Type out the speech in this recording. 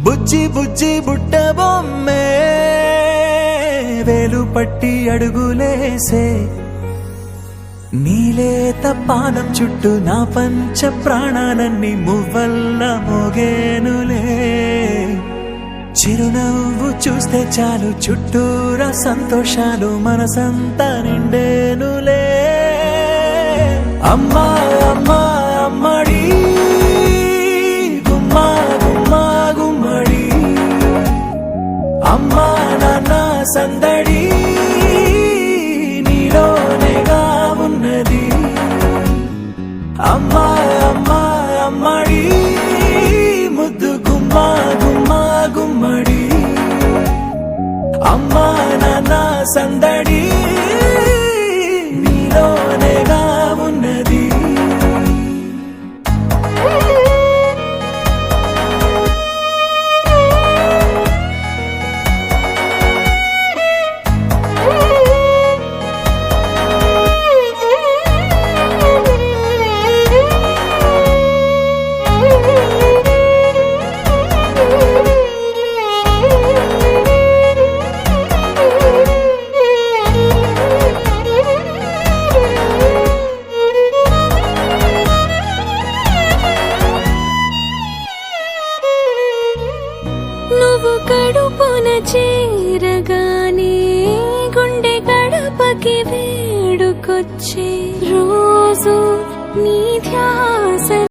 బుజ్జి బుజ్జి బుట్ట బొమ్మే వేలు పట్టి అడుగులేసే నీలేత పానం చుట్టూ నా పంచ ప్రాణాలన్నీ మువ్వల్ల మోగేనులే చిరునవ్వు చూస్తే చాలు చుట్టూరా సంతోషాలు మనసంతా నిండేనులే అమ్మా అమ్మా అమ్మడి గుమ్మా గుమ్మా గుమ్మడి అమ్మా నాన్న సందడి నీలోనేగా ఉన్నది అమ్మా అమ్మా అమ్మడి ముద్దు గుమ్మా గుమ్మా గుమ్మడి అమ్మా నాన్న సందడి నీలోనేగా ఉన్నది నువ్వు కడుపున చేరగానే గుండె గడపకి వేడుకొచ్చే రోజు నీ ధ్యాస